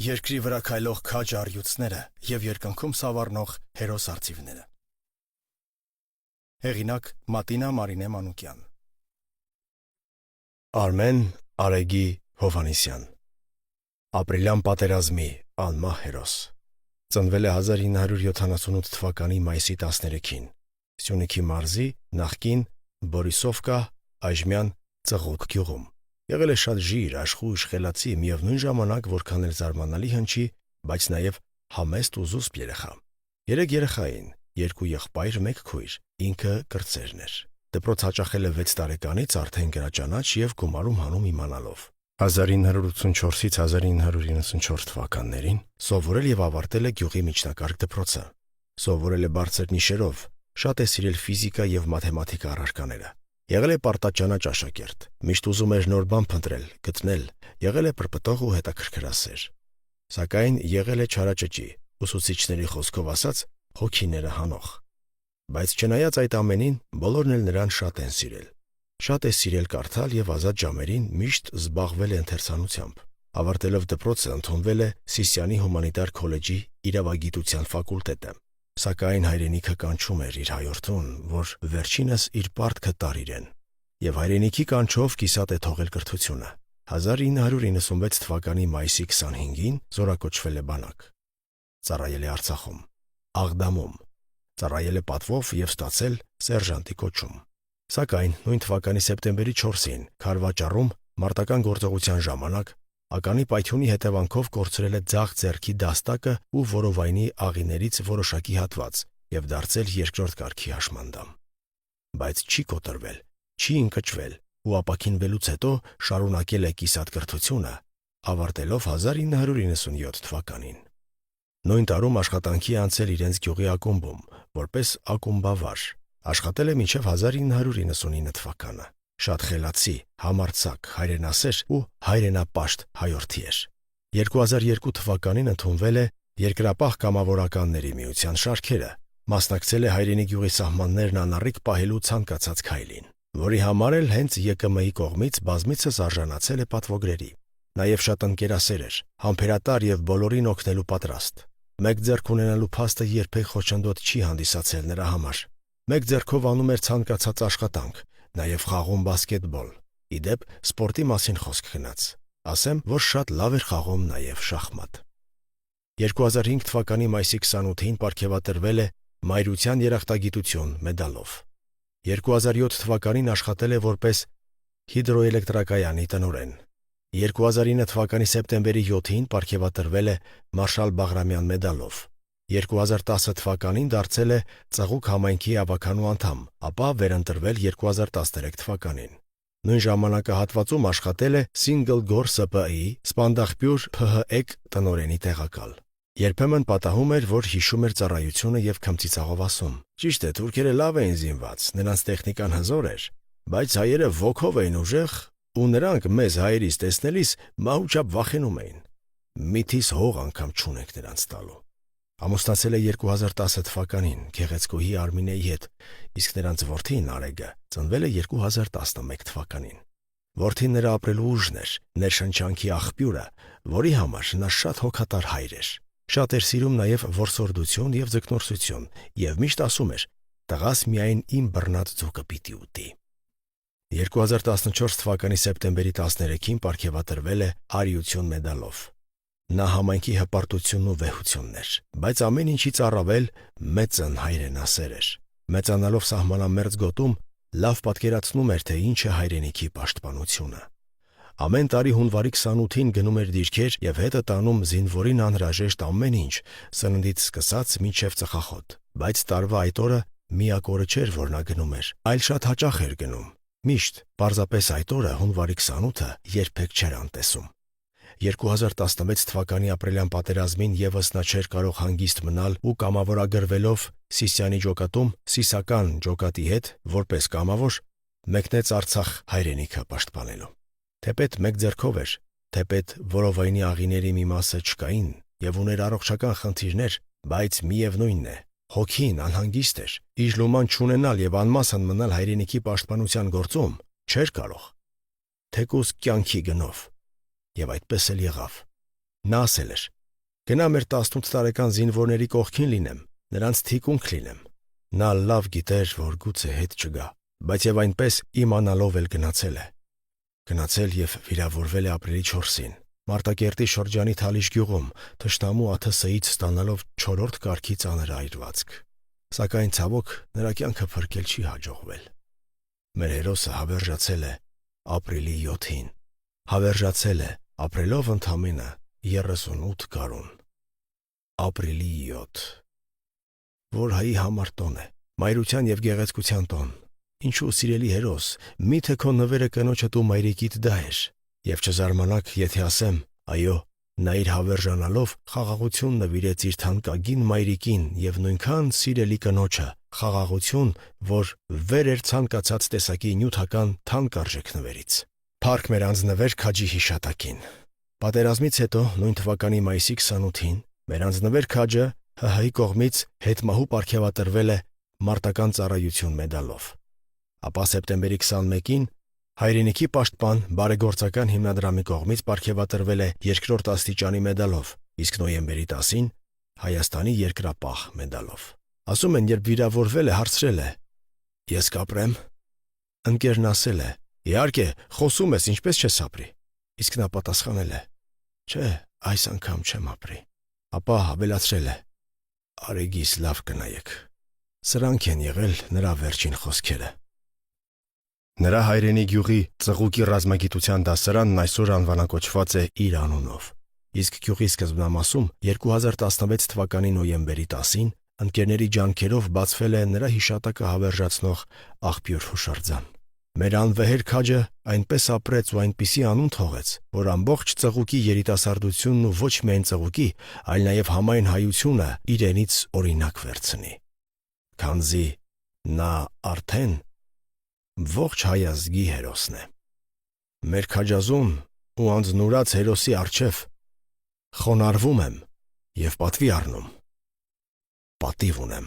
Երկրի վրա քայլող քաջ առյուծները և երկնքում սավառնող հերոս արծիվները։ Հեղինակ Մատինա Մարինե Մանուկյան։ Արմեն Արեգի Հովհաննիսյան։ Ապրիլյան պատերազմի անմահ հերոս։ Ծնվել է 1978 թվականի մայիսի 13-ին Սյունիքի մարզի նախկին Բորիսովկա այժմյան Ծղոկ գյուղում։ Եղել է շատ ժիր, աշխույժ, խելացի, միևնույն ժամանակ որքան էլ զարմանալի հնչի, բայց նաև համեստ ու զուսպ երեխա։ 3 երեխա էին, 2 եղբայր, 1 քույր, ինքը կրտսերն էր։ Դպրոց հաճախել է 6 տարեկանից արդեն գրաճանաչ և գումարում հանում իմանալով։ 1984-ից 1994 թվականներին սովորել և ավարտել է գյուղի միջնակարգ դպրոցը։ Սովորել է բարձր նիշերով, շատ է սիրել ֆիզիկա և մաթեմատիկա առարկաները։ Եղել է պարտաճանաչ աշակերտ, միշտ ուզում էր նոր բան փնտրել, գտնել, եղել է պրպտող ու հետաքրքրասեր։ Սակայն եղել է չարաճճի, ուսուցիչների խոսքով ասած, հոգիները հանող։ Բայց չնայած այդ ամենին, բոլորն էլ նրան շատ են սիրել։ Շատ է սիրել կարդալ և ազատ ժամերին միշտ զբաղվել է ընթերցանությամբ։ Ավարտելով դպրոցը ընդունվել է Սիսիանի հումանիտար քոլեջի իրավագիտության ֆակուլտետը։ Սակայն հայրենիքը կանչում էր իր հայորդուն, որ վերջինս իր պարտքը տար իրեն, և հայրենիքի կանչով կիսատ է թողել կրթությունը։ 1996 թվականի մայիսի 25-ին զորակոչվել է բանակ։ Ծառայել է Արցախում, Աղդամում, ծառայել է պատվով և ստացել սերժանտի կոչում։ Սակայն նույն թվականի սեպտեմբերի 4-ին Քարվաճառում մարտական գործողության ժամանակ ականի պայթյունի հետևանքով կորցրել է ձախ ձեռքի դաստակը ու որովայնի աղիներից որոշակի հատված և դարձել երկրորդ կարգի հաշմանդամ։ Բայց չի կոտրվել, չի ընկճվել ու ապաքինվելուց հետո շարունակել է կիսատ կրթությունը, ավարտելով 1997 թվականին։ Նույն տարում աշխատանքի է անցել իրենց գյուղի ակումբում, որպես ակումբավար։ Աշխատել է մինչև 1999 թվականը։ Շատ խելացի, համարձակ, հայրենասեր ու հայրենապաշտ հայորդի էր։ 2002 թվականին ընդունվել է Երկրապահ կամավորականների միության շարքերը, մասնակցել է հայրենի գյուղի սահմաններն անառիկ պահելու ցանկացած քայլին, որի համար էլ հենց ԵԿՄ-ի կողմից բազմիցս արժանացել է պատվոգրերի։ Նաև շատ ընկերասեր էր, համբերատար և բոլորին օգնելու պատրաստ։ Մեկ ձեռք ունենալու փաստը երբեք խոչընդոտ չի հանդիսացել նրա համար։ Մեկ ձեռքով անում էր ցանկացած աշխատանք, նաև խաղում բասկետբոլ։ Ի դեպ, սպորտի մասին խոսք գնաց։ Ասեմ, որ շատ լավ էր խաղում նաև շախմատ։ 2005 թվականի մայիսի 28-ին պարգևատրվել է Մայրության երախտագիտություն մեդալով։ 2007 թվականին աշխատել է որպես հիդրոէլեկտրակայանի տնօրեն։ 2009 թվականի սեպտեմբերի 7-ին պարգևատրվել է Մարշալ Բաղրամյան մեդալով։ 2010 թվականին դարձել է Ծղուկ համայնքի ավականու անդամ, ապա վերընտրվել 2013 թվականին։ Նույն ժամանակահատվածում աշխատել է Single Գոր ՍՊԸ-ի Սպանդախպյուր ՓՀԷԿ տնօրենի տեղակալ։ Երբեմն պատահում էր, որ հիշում էր ծառայությունը և քմծիծաղով ասում. «Ճիշտ է, թուրքերը լավ էին զինված, նրանց տեխնիկան հզոր էր, բայց հայերը ոգով էին ուժեղ ու նրանք մեզ հայերիս տեսնելիս մահու չափ վախենում էին։ Միթիս հող անգամ չունենք նրանց տալու»։ Ամուսնացել է 2010 թվականին գեղեցկուհի Արմինեի հետ, իսկ նրանց որդին Արեգը ծնվել է 2011 թվականին։ Որդին նրա ապրելու ուժն էր, ներշնչանքի աղբյուրը, որի համար նա շատ հոգատար հայր էր։ Շատ էր սիրում նաև որսորդություն և ձկնորսություն և միշտ ասում էր. «Տղաս միայն իմ բռնած ձուկը պիտի ուտի»։ 2014 թվականի սեպտեմբերի 13-ին պարգևատրվել է Արիություն մեդալով։ Նա համայնքի հպարտությունն ու վեհությունն էր, բայց ամեն ինչից առավել մեծն հայրենասեր էր։ Մեծանալով սահմանամերձ գոտում լավ պատկերացնում էր, թե ինչ է հայրենիքի պաշտպանությունը։ Ամեն տարի հունվարի 28-ին գնում էր դիրքեր և հետը տանում զինվորին անհրաժեշտ ամեն ինչ, սննդից սկսած մինչև ծխախոտ։ Բայց տարվա այդ օրը միակ օրը չէր, որ նա գնում էր, այլ շատ հաճախ էր գնում։ Միշտ, պարզապես այդ օրը, հունվարի 28-ը, երբեք չէր անտեսում։ 2016 թվականի ապրիլյան պատերազմին ևս նա չէր կարող հանգիստ մնալ ու կամավորագրվելով Սիսիանի ջոկատում սիսական ջոկատի հետ, որպես կամավոր, մեկնեց Արցախ հայրենիքը պաշտպանելու։ Թեպետ մեկ ձեռքով էր, թեպետ որովայնի աղիների մի մասը չկային և ուներ առողջական խնդիրներ, բայց միևնույնն է, հոգին անհանգիստ էր, իժլուման չունենալ և անմասն մնալ հայրենիքի պաշտպանության գործում չէր կարող, թեկուզ կյանքի գնով։ Եվ այդպես էլ եղավ։ Նա ասել էր. «Գնա մեր 18 տարեկան զինվորների կողքին լինեմ, նրանց թիկունք լինեմ»։ Նա լավ գիտեր, որ գուցե հետ չգա, բայց եւ այնպես իմանալով էլ գնացել է։ Գնացել եւ վիրավորվել է ապրիլի 4-ին։ Մարտակերտի շրջանի Թալիշ գյուղում թշնամու ԱԹՍ-ից ստանալով 4-րդ կարգի ծանր այրվածք։ Սակայն ցավոք նրա կյանքը փրկել չի հաջողվել։ Մեր հերոսը հավերժացել է ապրիլի 7-ին։ Հավերժացել է ապրելով ընդամենը 38 գարուն։ Ապրիլի 7, որ հայի համար տոն է, մայրության եւ գեղեցկության տոն։ Ինչու սիրելի հերոս, միթե քո նվերը կնոջդ ու մայրիկիդ դա էր։ Եվ չզարմանաք, եթե ասեմ, այո, նա իր հավերժանալով խաղաղություն նվիրեց իր թանկագին մայրիկին եւ նույնքան սիրելի կնոջը, խաղաղություն, որ վեր էր ցանկացած տեսակի նյութական թանկարժեք նվերից։ Փառք մեր անձնվեր քաջի հիշատակին։ Պատերազմից հետո նույն թվականի մայիսի 28-ին մեր անձնվեր քաջը ՀՀ-ի կողմից հետմահու պարգևատրվել է մարտական ծառայություն մեդալով։ Ապա սեպտեմբերի 21-ին Հայրենիքի պաշտպան բարեգործական հիմնադրամի կողմից պարգևատրվել է 2-րդ աստիճանի մեդալով, իսկ նոյեմբերի 10-ին Հայաստանի երկրապահ մեդալով։ Ասում են, երբ վիրավորվել է, հարցրել է. «Ես կապրեմ»։ Ընկերն ասել է. «Իհարկե, խոսում ես, ինչպես չես ապրի»։ Իսկ նա պատասխանել է. «Չէ, այս անգամ չեմ ապրի»։ Ապա ավելացրել է. «Արեգիս լավ կնայեք»։ Սրանք են եղել նրա վերջին խոսքերը։ Նրա հայրենի գյուղի ծղուկի ռազմագիտության դասարանն այսօր անվանակոչված է իր անունով։ Իսկ գյուղի սկզբնամասում 2016 թվականի նոյեմբերի 10-ին ընկերների ջանքերով բացվել է նրա հիշատակը հավերժացնող աղբյուր հուշարձան։ Մեր անվեհեր քաջը այնպես ապրեց ու այնպիսի անուն թողեց, որ ամբողջ ծղուկի երիտասարդությունն ու ոչ միայն ծղուկի, այլ նաև համայն հայությունը իրենից օրինակ վերցնի։ Քանզի նա արդեն ողջ հայ ազգի հերոսն է։ Մեր քաջազուն ու անձնուրաց հերոսի առջև խոնարհվում եմ եւ պատվի առնում։ Պատիվ ունեմ։